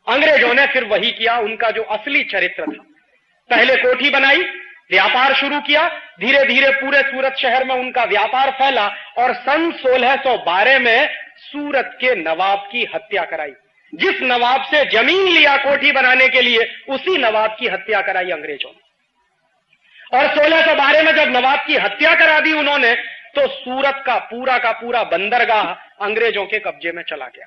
अंग्रेजों ने फिर वही किया, उनका जो असली चरित्र था। पहले कोठी बनाई, व्यापार शुरू किया, धीरे धीरे पूरे सूरत शहर में उनका व्यापार फैला और सन 1612 में सूरत के नवाब की हत्या कराई। जिस नवाब से जमीन लिया कोठी बनाने के लिए, उसी नवाब की हत्या कराई अंग्रेजों ने। और 1612 में जब नवाब की हत्या करा दी उन्होंने, तो सूरत का पूरा बंदरगाह अंग्रेजों के कब्जे में चला गया।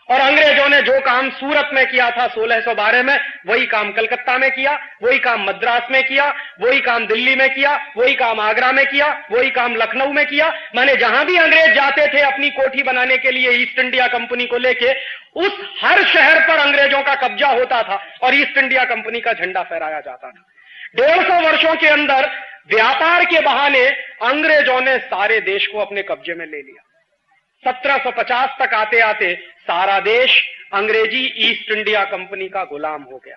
और अंग्रेजों ने जो काम सूरत में किया था 1612 में, वही काम कलकत्ता में किया, वही काम मद्रास में किया, वही काम दिल्ली में किया, वही काम आगरा में किया, वही काम लखनऊ में किया। माने जहां भी अंग्रेज जाते थे अपनी कोठी बनाने के लिए ईस्ट इंडिया कंपनी को लेके, उस हर शहर पर अंग्रेजों का कब्जा होता था और ईस्ट इंडिया कंपनी का झंडा फहराया जाता था। 150 वर्षों के अंदर व्यापार के बहाने अंग्रेजों ने सारे देश को अपने कब्जे में ले लिया। 1750 तक आते आते सारा देश अंग्रेजी ईस्ट इंडिया कंपनी का गुलाम हो गया।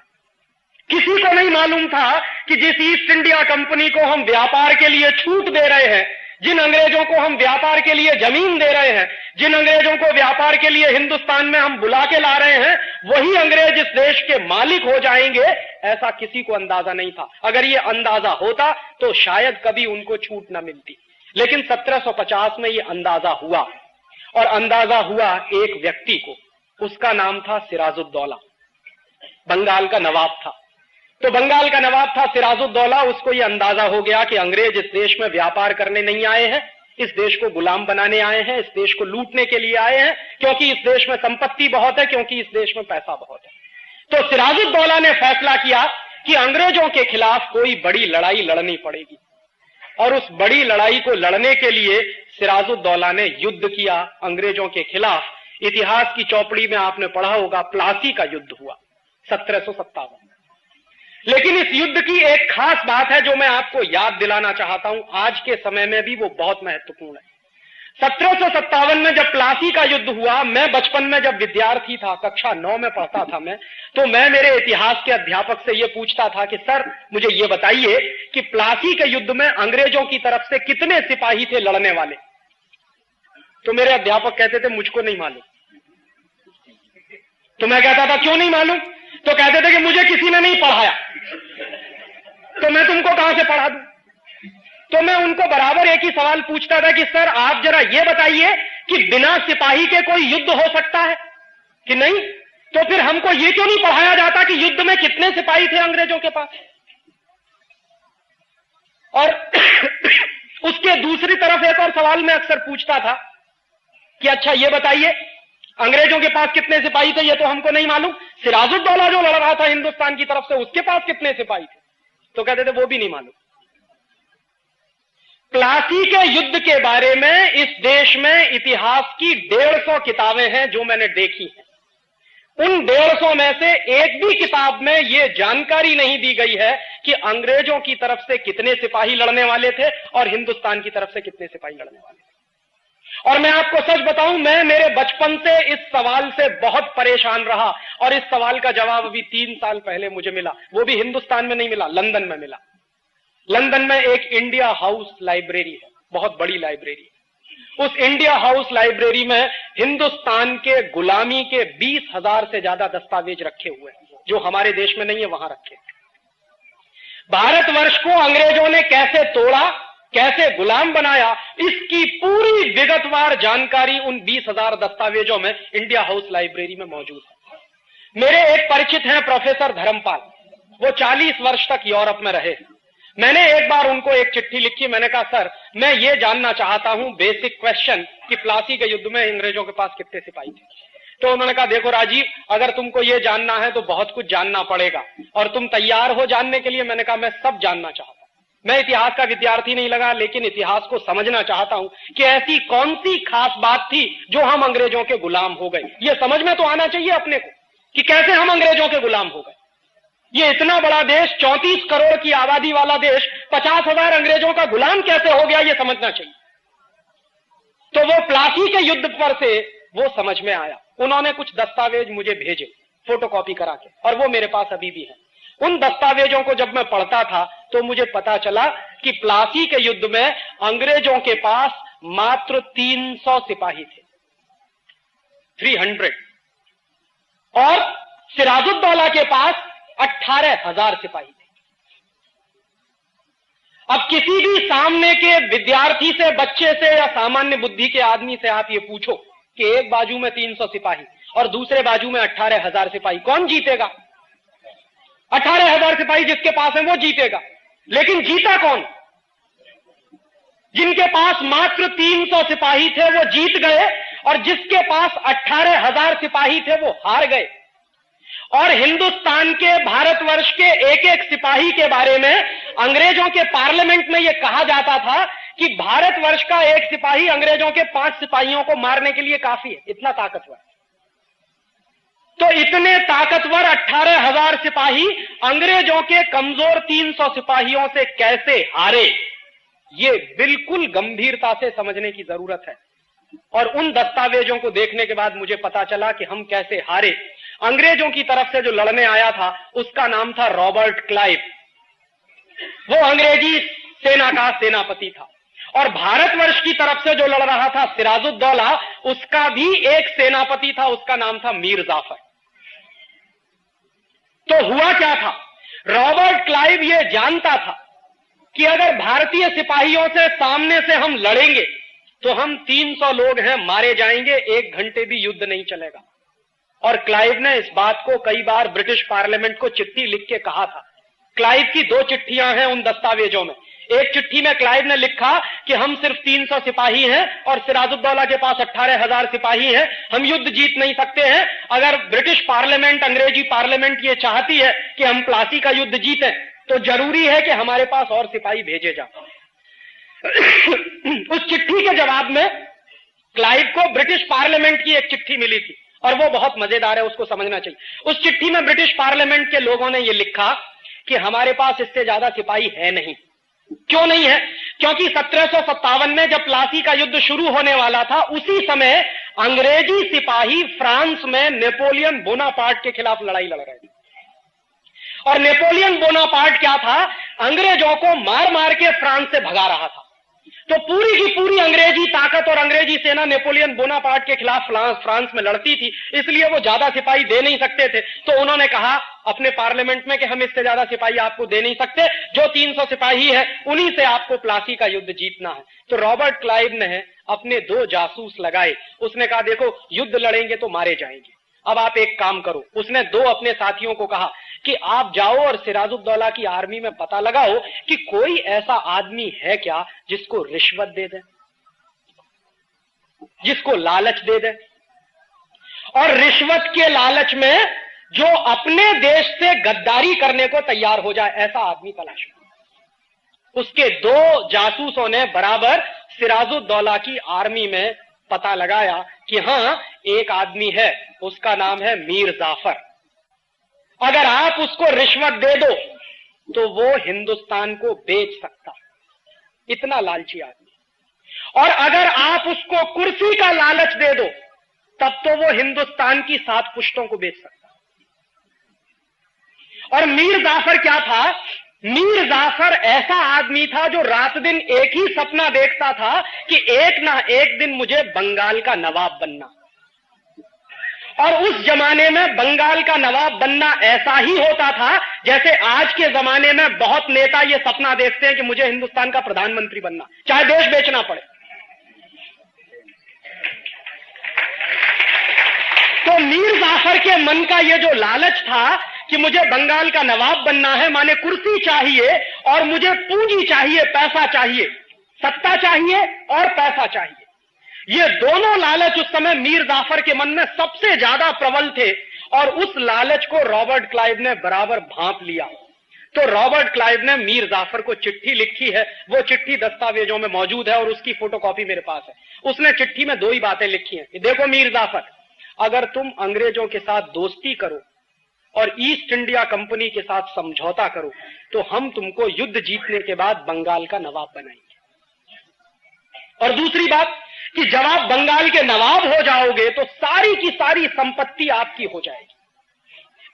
किसी को नहीं मालूम था कि जिस ईस्ट इंडिया कंपनी को हम व्यापार के लिए छूट दे रहे हैं, जिन अंग्रेजों को हम व्यापार के लिए जमीन दे रहे हैं, जिन अंग्रेजों को व्यापार के लिए हिंदुस्तान में हम बुला के ला रहे हैं, वही अंग्रेज इस देश के मालिक हो जाएंगे, ऐसा किसी को अंदाजा नहीं था। अगर ये अंदाजा होता तो शायद कभी उनको छूट न मिलती। लेकिन 1750 में ये अंदाजा हुआ, और अंदाजा हुआ एक व्यक्ति को, उसका नाम था सिराजुद्दौला। बंगाल का नवाब था। तो बंगाल का नवाब था सिराजुद्दौला। उसको यह अंदाजा हो गया कि अंग्रेज इस देश में व्यापार करने नहीं आए हैं, इस देश को गुलाम बनाने आए हैं, इस देश को लूटने के लिए आए हैं, क्योंकि इस देश में संपत्ति बहुत है, क्योंकि इस देश में पैसा बहुत है। तो सिराजुद्दौला ने फैसला किया कि अंग्रेजों के खिलाफ कोई बड़ी लड़ाई लड़नी पड़ेगी। और उस बड़ी लड़ाई को लड़ने के लिए सिराजुद्दौला ने युद्ध किया अंग्रेजों के खिलाफ। इतिहास की चौपड़ी में आपने पढ़ा होगा, प्लासी का युद्ध हुआ 1757। लेकिन इस युद्ध की एक खास बात है जो मैं आपको याद दिलाना चाहता हूं, आज के समय में भी वो बहुत महत्वपूर्ण है। 1757 में जब प्लासी का युद्ध हुआ, मैं बचपन में जब विद्यार्थी था, कक्षा 9 में पढ़ता था मैं, तो मैं मेरे इतिहास के अध्यापक से यह पूछता था कि सर मुझे यह बताइए कि प्लासी के युद्ध में अंग्रेजों की तरफ से कितने सिपाही थे लड़ने वाले। तो मेरे अध्यापक कहते थे मुझको नहीं मालूम। तो मैं कहता था क्यों नहीं मालूम? तो कहते थे कि मुझे किसी ने नहीं पढ़ाया, तो मैं तुमको कहां से पढ़ा दूं। तो मैं उनको बराबर एक ही सवाल पूछता था कि सर आप जरा यह बताइए कि बिना सिपाही के कोई युद्ध हो सकता है कि नहीं? तो फिर हमको यह क्यों नहीं पढ़ाया जाता कि युद्ध में कितने सिपाही थे अंग्रेजों के पास? और उसके दूसरी तरफ एक और सवाल मैं अक्सर पूछता था कि अच्छा यह बताइए अंग्रेजों के पास कितने सिपाही थे, यह तो हमको नहीं मालूम। सिराजुद्दौला जो लड़ रहा था हिंदुस्तान की तरफ से, उसके पास कितने सिपाही थे? तो कहते थे वो भी नहीं मालूम। प्लासी के युद्ध के बारे में इस देश में इतिहास की 150 किताबें हैं जो मैंने देखी हैं। उन 150 में से एक भी किताब में यह जानकारी नहीं दी गई है कि अंग्रेजों की तरफ से कितने सिपाही लड़ने वाले थे और हिंदुस्तान की तरफ से कितने सिपाही लड़ने वाले थे। और मैं आपको सच बताऊं, मैं मेरे बचपन से इस सवाल से बहुत परेशान रहा, और इस सवाल का जवाब अभी 3 साल पहले मुझे मिला। वो भी हिंदुस्तान में नहीं मिला, लंदन में मिला। लंदन में एक इंडिया हाउस लाइब्रेरी है, बहुत बड़ी लाइब्रेरी है। उस इंडिया हाउस लाइब्रेरी में हिंदुस्तान के गुलामी के 20,000 से ज्यादा दस्तावेज रखे हुए हैं, जो हमारे देश में नहीं है, वहां रखे। भारतवर्ष को अंग्रेजों ने कैसे तोड़ा, कैसे गुलाम बनाया, इसकी पूरी विगतवार जानकारी उन 20,000 दस्तावेजों में इंडिया हाउस लाइब्रेरी में मौजूद है। मेरे एक परिचित हैं प्रोफेसर धर्मपाल, वो 40 वर्ष तक यूरोप में रहे। मैंने एक बार उनको एक चिट्ठी लिखी, मैंने कहा सर मैं ये जानना चाहता हूं बेसिक क्वेश्चन कि प्लासी के युद्ध में अंग्रेजों के पास कितने सिपाही थे। तो उन्होंने कहा देखो राजीव, अगर तुमको ये जानना है तो बहुत कुछ जानना पड़ेगा, और तुम तैयार हो जानने के लिए? मैंने कहा मैं सब जानना चाहता हूं। मैं इतिहास का विद्यार्थी नहीं लगा, लेकिन इतिहास को समझना चाहता हूं कि ऐसी कौन सी खास बात थी जो हम अंग्रेजों के गुलाम हो गए। ये समझ में तो आना चाहिए अपने को कि कैसे हम अंग्रेजों के गुलाम हो गए। ये इतना बड़ा देश, 34 करोड़ की आबादी वाला देश, 50,000 अंग्रेजों का गुलाम कैसे हो गया, ये समझना चाहिए। तो वो प्लासी के युद्ध पर से वो समझ में आया। उन्होंने कुछ दस्तावेज मुझे भेजे फोटोकॉपी करा के, और वो मेरे पास अभी भी है। उन दस्तावेजों को जब मैं पढ़ता था तो मुझे पता चला कि प्लासी के युद्ध में अंग्रेजों के पास मात्र 300 सिपाही थे, 300, और सिराजुद्दौला के पास 18,000 सिपाही थे। अब किसी भी सामने के विद्यार्थी से, बच्चे से या सामान्य बुद्धि के आदमी से आप ये पूछो कि एक बाजू में 300 सिपाही और दूसरे बाजू में 18,000 सिपाही, कौन जीतेगा? 18,000 सिपाही जिसके पास है वो जीतेगा। लेकिन जीता कौन? जिनके पास मात्र 300 सिपाही थे वो जीत गए, और जिसके पास 18,000 सिपाही थे वो हार गए। और हिंदुस्तान के, भारतवर्ष के एक एक सिपाही के बारे में अंग्रेजों के पार्लियामेंट में यह कहा जाता था कि भारतवर्ष का एक सिपाही अंग्रेजों के 5 सिपाहियों को मारने के लिए काफी है, इतना ताकतवर। तो इतने ताकतवर 18,000 सिपाही अंग्रेजों के कमजोर 300 सिपाहियों से कैसे हारे, ये बिल्कुल गंभीरता से समझने की जरूरत है। और उन दस्तावेजों को देखने के बाद मुझे पता चला कि हम कैसे हारे। अंग्रेजों की तरफ से जो लड़ने आया था उसका नाम था रॉबर्ट क्लाइव, वो अंग्रेजी सेना का सेनापति था। और भारतवर्ष की तरफ से जो लड़ रहा था सिराजुद्दौला, उसका भी एक सेनापति था, उसका नाम था मीर जाफर। तो हुआ क्या था? रॉबर्ट क्लाइव ये जानता था कि अगर भारतीय सिपाहियों से सामने से हम लड़ेंगे तो हम 300 लोग हैं, मारे जाएंगे, 1 घंटे भी युद्ध नहीं चलेगा। और क्लाइव ने इस बात को कई बार ब्रिटिश पार्लियामेंट को चिट्ठी लिख के कहा था। क्लाइव की 2 चिट्ठियां हैं उन दस्तावेजों में। एक चिट्ठी में क्लाइव ने लिखा कि हम सिर्फ 300 सिपाही हैं और सिराजुद्दौला के पास 18,000 सिपाही हैं, हम युद्ध जीत नहीं सकते हैं। अगर ब्रिटिश पार्लियामेंट, अंग्रेजी पार्लियामेंट ये चाहती है कि हम प्लासी का युद्ध जीतें तो जरूरी है कि हमारे पास और सिपाही भेजे जाएं। उस चिट्ठी के जवाब में क्लाइव को ब्रिटिश पार्लियामेंट की एक चिट्ठी मिली थी और वो बहुत मजेदार है, उसको समझना चाहिए। उस चिट्ठी में ब्रिटिश पार्लियामेंट के लोगों ने यह लिखा कि हमारे पास इससे ज्यादा सिपाही है नहीं। क्यों नहीं है? क्योंकि 1757 में जब प्लासी का युद्ध शुरू होने वाला था, उसी समय अंग्रेजी सिपाही फ्रांस में नेपोलियन बोनापार्ट के खिलाफ लड़ाई लड़ रहे थे। और नेपोलियन बोनापार्ट क्या था? अंग्रेजों को मार मार के फ्रांस से भगा रहा था। तो पूरी की पूरी अंग्रेजी ताकत और अंग्रेजी सेना नेपोलियन बोनापार्ट के खिलाफ फ्रांस में लड़ती थी, इसलिए वो ज्यादा सिपाही दे नहीं सकते थे। तो उन्होंने कहा अपने पार्लियामेंट में कि हम इससे ज्यादा सिपाही आपको दे नहीं सकते, जो 300 सिपाही है उन्हीं से आपको प्लासी का युद्ध जीतना है। तो रॉबर्ट क्लाइव ने अपने 2 जासूस लगाए। उसने कहा देखो युद्ध लड़ेंगे तो मारे जाएंगे, अब आप एक काम करो। उसने 2 अपने साथियों को कहा कि आप जाओ और सिराजुद्दौला की आर्मी में पता लगाओ कि कोई ऐसा आदमी है क्या जिसको रिश्वत दे दे, जिसको लालच दे दे, और रिश्वत के लालच में जो अपने देश से गद्दारी करने को तैयार हो जाए, ऐसा आदमी तलाश करो। उसके 2 जासूसों ने बराबर सिराजुद्दौला की आर्मी में पता लगाया कि हां एक आदमी है, उसका नाम है मीर जाफर। अगर आप उसको रिश्वत दे दो तो वो हिंदुस्तान को बेच सकता, इतना लालची आदमी। और अगर आप उसको कुर्सी का लालच दे दो तब तो वो हिंदुस्तान की 7 पुश्तों को बेच सकता। और मीर जाफर क्या था? मीर जाफर ऐसा आदमी था जो रात दिन एक ही सपना देखता था कि एक ना एक दिन मुझे बंगाल का नवाब बनना। और उस जमाने में बंगाल का नवाब बनना ऐसा ही होता था जैसे आज के जमाने में बहुत नेता ये सपना देखते हैं कि मुझे हिंदुस्तान का प्रधानमंत्री बनना, चाहे देश बेचना पड़े। तो मीर जाफर के मन का ये जो लालच था कि मुझे बंगाल का नवाब बनना है, माने कुर्सी चाहिए और मुझे पूंजी चाहिए, पैसा चाहिए, सत्ता चाहिए और पैसा चाहिए, ये दोनों लालच उस समय मीर जाफर के मन में सबसे ज्यादा प्रबल थे। और उस लालच को रॉबर्ट क्लाइव ने बराबर भांप लिया। तो रॉबर्ट क्लाइव ने मीर जाफर को चिट्ठी लिखी है, वो चिट्ठी दस्तावेजों में मौजूद है और उसकी फोटोकॉपी मेरे पास है। उसने चिट्ठी में 2 ही बातें लिखी हैं। देखो मीर जाफर, अगर तुम अंग्रेजों के साथ दोस्ती करो और ईस्ट इंडिया कंपनी के साथ समझौता करो तो हम तुमको युद्ध जीतने के बाद बंगाल का नवाब बनाएंगे। और दूसरी बात कि जब आप बंगाल के नवाब हो जाओगे तो सारी की सारी संपत्ति आपकी हो जाएगी।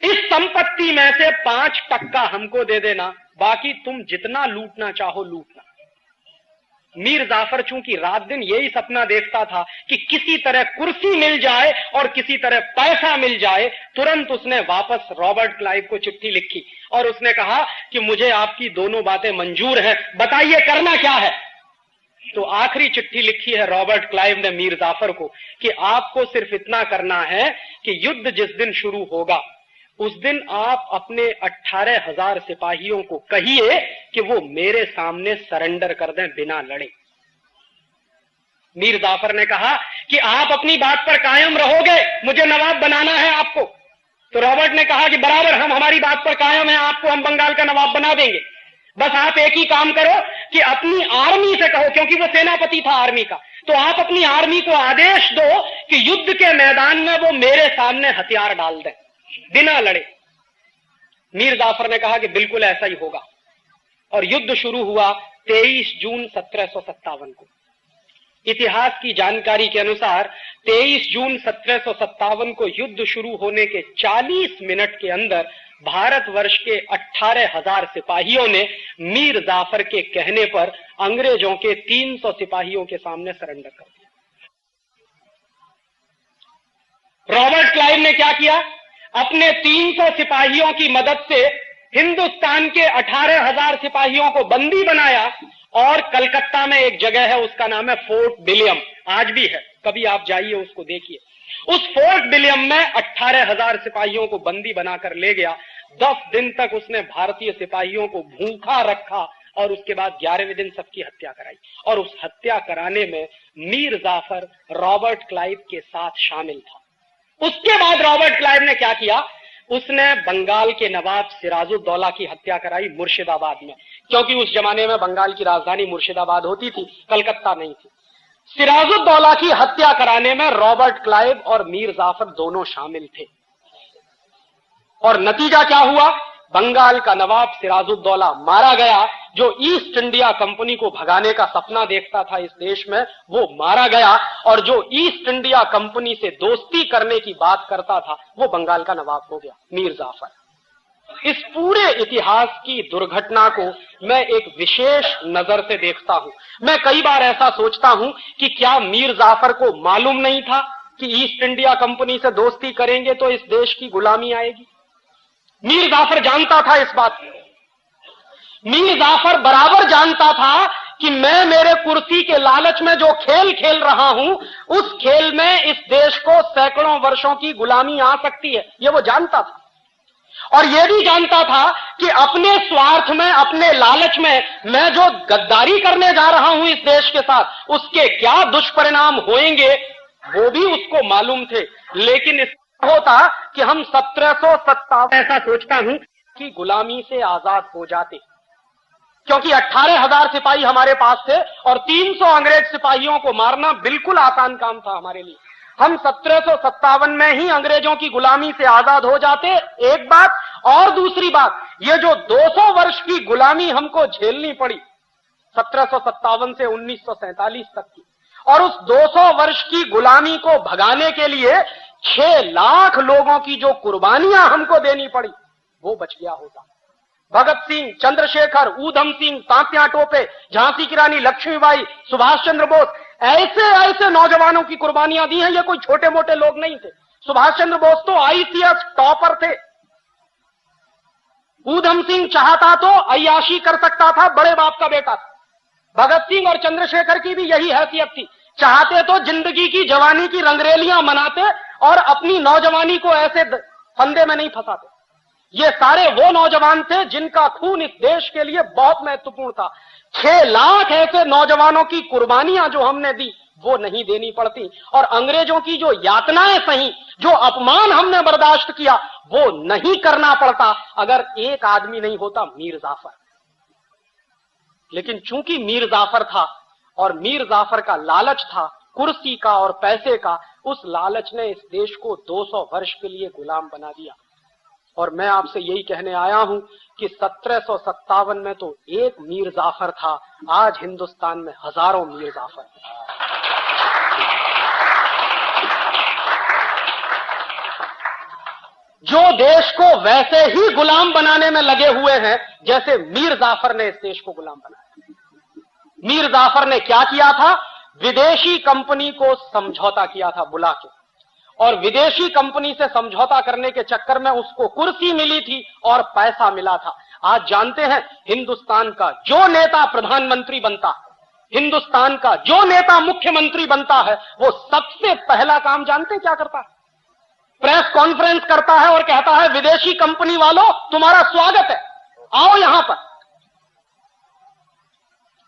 इस संपत्ति में से 5% हमको दे देना, बाकी तुम जितना लूटना चाहो लूटना। मीर जाफर चूंकि रात दिन यही सपना देखता था कि किसी तरह कुर्सी मिल जाए और किसी तरह पैसा मिल जाए, तुरंत उसने वापस रॉबर्ट क्लाइव को चिट्ठी लिखी और उसने कहा कि मुझे आपकी दोनों बातें मंजूर हैं, बताइए करना क्या है। तो आखिरी चिट्ठी लिखी है रॉबर्ट क्लाइव ने मीर जाफर को कि आपको सिर्फ इतना करना है कि युद्ध जिस दिन शुरू होगा उस दिन आप अपने 18,000 सिपाहियों को कहिए कि वो मेरे सामने सरेंडर कर दें बिना लड़े। मीर जाफर ने कहा कि आप अपनी बात पर कायम रहोगे, मुझे नवाब बनाना है आपको। तो रॉबर्ट ने कहा कि बराबर, हम हमारी बात पर कायम है, आपको हम बंगाल का नवाब बना देंगे। बस आप एक ही काम करो कि अपनी आर्मी से कहो, क्योंकि वो सेनापति था आर्मी का, तो आप अपनी आर्मी को आदेश दो कि युद्ध के मैदान में वो मेरे सामने हथियार डाल दें बिना लड़े। मीर जाफर ने कहा कि बिल्कुल ऐसा ही होगा और युद्ध शुरू हुआ 23 जून 1757 को। इतिहास की जानकारी के अनुसार 23 जून 1757 को युद्ध शुरू होने के 40 मिनट के अंदर भारतवर्ष के 18,000 सिपाहियों ने मीर जाफर के कहने पर अंग्रेजों के 300 सिपाहियों के सामने सरेंडर कर दिया। रॉबर्ट क्लाइव ने क्या किया, अपने 300 सिपाहियों की मदद से हिंदुस्तान के 18,000 सिपाहियों को बंदी बनाया और कलकत्ता में एक जगह है, उसका नाम है फोर्ट विलियम, आज भी है, कभी आप जाइए उसको देखिए। उस फोर्ट विलियम में 18,000 सिपाहियों को बंदी बनाकर ले गया। 10 दिन तक उसने भारतीय सिपाहियों को भूखा रखा और उसके बाद 11वें दिन सबकी हत्या कराई। और उस हत्या कराने में मीर जाफर रॉबर्ट क्लाइव के साथ शामिल था। उसके बाद रॉबर्ट क्लाइव ने क्या किया, उसने बंगाल के नवाब सिराजुद्दौला की हत्या कराई मुर्शिदाबाद में, क्योंकि उस जमाने में बंगाल की राजधानी मुर्शिदाबाद होती थी, कलकत्ता नहीं थी। सिराजुद्दौला की हत्या कराने में रॉबर्ट क्लाइव और मीर जाफर दोनों शामिल थे और नतीजा क्या हुआ, बंगाल का नवाब सिराजुद्दौला मारा गया। जो ईस्ट इंडिया कंपनी को भगाने का सपना देखता था इस देश में, वो मारा गया और जो ईस्ट इंडिया कंपनी से दोस्ती करने की बात करता था वो बंगाल का नवाब हो गया, मीर जाफर। इस पूरे इतिहास की दुर्घटना को मैं एक विशेष नजर से देखता हूं। मैं कई बार ऐसा सोचता हूं कि क्या मीर जाफर को मालूम नहीं था कि ईस्ट इंडिया कंपनी से दोस्ती करेंगे तो इस देश की गुलामी आएगी। मीर जाफर जानता था इस बात को। मीर जाफर बराबर जानता था कि मैं मेरे कुर्सी के लालच में जो खेल खेल रहा हूं, उस खेल में इस देश को सैकड़ों वर्षों की गुलामी आ सकती है, ये वो जानता था। और यह भी जानता था कि अपने स्वार्थ में, अपने लालच में मैं जो गद्दारी करने जा रहा हूं इस देश के साथ, उसके क्या दुष्परिणाम होंगे वो भी उसको मालूम थे। लेकिन इसका होता कि हम 1757 ऐसा सोचता हूं कि गुलामी से आजाद हो जाते, क्योंकि 18,000 सिपाही हमारे पास थे और 300 अंग्रेज सिपाहियों को मारना बिल्कुल आसान काम था हमारे लिए। हम 1757 में ही अंग्रेजों की गुलामी से आजाद हो जाते, एक बात। और दूसरी बात, ये जो 200 वर्ष की गुलामी हमको झेलनी पड़ी 1757 से 1947 तक की, और उस 200 वर्ष की गुलामी को भगाने के लिए 6 लाख लोगों की जो कुर्बानियां हमको देनी पड़ी, वो बच गया होता। भगत सिंह, चंद्रशेखर, ऊधम सिंह, तात्या टोपे, झांसी की रानी लक्ष्मीबाई, सुभाष चंद्र बोस, ऐसे ऐसे नौजवानों की कुर्बानियां दी हैं। ये कोई छोटे मोटे लोग नहीं थे। सुभाष चंद्र बोस तो आईसीएस टॉपर थे। ऊधम सिंह चाहता तो अय्याशी कर सकता था, बड़े बाप का बेटा था। भगत सिंह और चंद्रशेखर की भी यही हैसियत थी, चाहते तो जिंदगी की जवानी की रंगरेलियां मनाते और अपनी नौजवानी को ऐसे फंदे में नहीं फंसाते। ये सारे वो नौजवान थे जिनका खून इस देश के लिए बहुत महत्वपूर्ण था। 6 लाख ऐसे नौजवानों की कुर्बानियां जो हमने दी, वो नहीं देनी पड़ती। और अंग्रेजों की जो यातनाएं सही, जो अपमान हमने बर्दाश्त किया, वो नहीं करना पड़ता अगर एक आदमी नहीं होता, मीर जाफर। लेकिन चूंकि मीर जाफर था और मीर जाफर का लालच था कुर्सी का और पैसे का, उस लालच ने इस देश को 200 वर्ष के लिए गुलाम बना दिया। और मैं आपसे यही कहने आया हूं कि 1757 में तो एक मीर जाफर था, आज हिंदुस्तान में हजारों मीर जाफर। जो देश को वैसे ही गुलाम बनाने में लगे हुए हैं जैसे मीर जाफर ने इस देश को गुलाम बनाया। मीर जाफर ने क्या किया था? विदेशी कंपनी को समझौता किया था बुला के, और विदेशी कंपनी से समझौता करने के चक्कर में उसको कुर्सी मिली थी और पैसा मिला था। आज जानते हैं हिंदुस्तान का जो नेता प्रधानमंत्री बनता है, हिंदुस्तान का जो नेता मुख्यमंत्री बनता है, वो सबसे पहला काम जानते हैं क्या करता है? प्रेस कॉन्फ्रेंस करता है और कहता है विदेशी कंपनी वालों तुम्हारा स्वागत है, आओ यहां पर।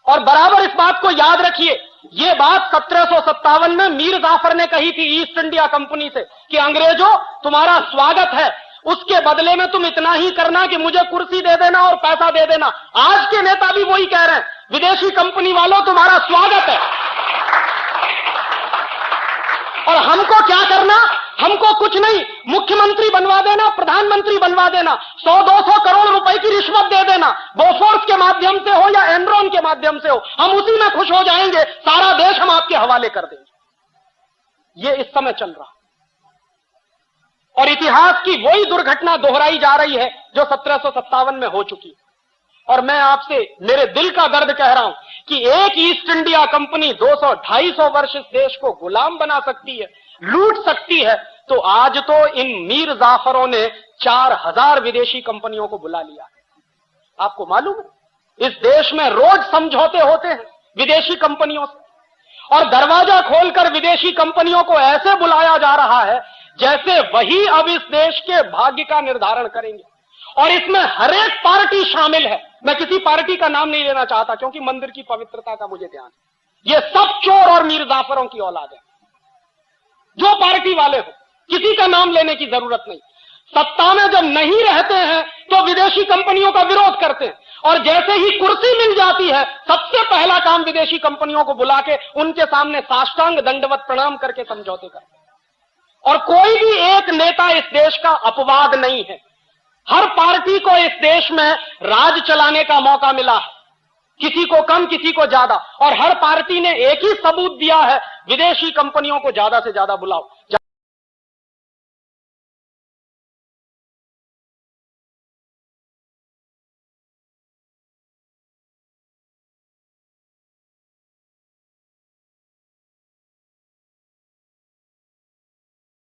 और बराबर इस बात को याद रखिए, यह बात 1757 में मीर जाफर ने कही थी ईस्ट इंडिया कंपनी से कि अंग्रेजों तुम्हारा स्वागत है, उसके बदले में तुम इतना ही करना कि मुझे कुर्सी दे देना और पैसा दे देना। आज के नेता भी वही कह रहे हैं, विदेशी कंपनी वालों तुम्हारा स्वागत है। और हमको क्या करना? हमको कुछ नहीं, मुख्यमंत्री बनवा देना, प्रधानमंत्री बनवा देना, 100-200 करोड़ रुपए की रिश्वत दे देना, बोफोर्स के माध्यम से हो या एनरॉन के माध्यम से हो, हम उसी में खुश हो जाएंगे, सारा देश हम आपके हवाले कर देंगे। ये इस समय चल रहा, और इतिहास की वही दुर्घटना दोहराई जा रही है जो 1757 में हो चुकी। और मैं आपसे मेरे दिल का दर्द कह रहा हूं कि एक ईस्ट इंडिया कंपनी 200-250 वर्ष इस देश को गुलाम बना सकती है, लूट सकती है, तो आज तो इन मीर जाफरों ने 4000 विदेशी कंपनियों को बुला लिया। आपको मालूम है इस देश में रोज समझौते होते हैं विदेशी कंपनियों से, और दरवाजा खोलकर विदेशी कंपनियों को ऐसे बुलाया जा रहा है जैसे वही अब इस देश के भाग्य का निर्धारण करेंगे। और इसमें हर एक पार्टी शामिल है। मैं किसी पार्टी का नाम नहीं लेना चाहता क्योंकि मंदिर की पवित्रता का मुझे ध्यान है। ये सब चोर और मीर जाफरों की औलाद है, जो पार्टी वाले हो, किसी का नाम लेने की जरूरत नहीं। सत्ता में जब नहीं रहते हैं तो विदेशी कंपनियों का विरोध करते हैं, और जैसे ही कुर्सी मिल जाती है सबसे पहला काम विदेशी कंपनियों को बुला के उनके सामने साष्टांग दंडवत प्रणाम करके समझौते करते हैं। और कोई भी एक नेता इस देश का अपवाद नहीं है। हर पार्टी को इस देश में राज चलाने का मौका मिला है, किसी को कम किसी को ज्यादा, और हर पार्टी ने एक ही सबूत दिया है, विदेशी कंपनियों को ज्यादा से ज्यादा बुलाओ।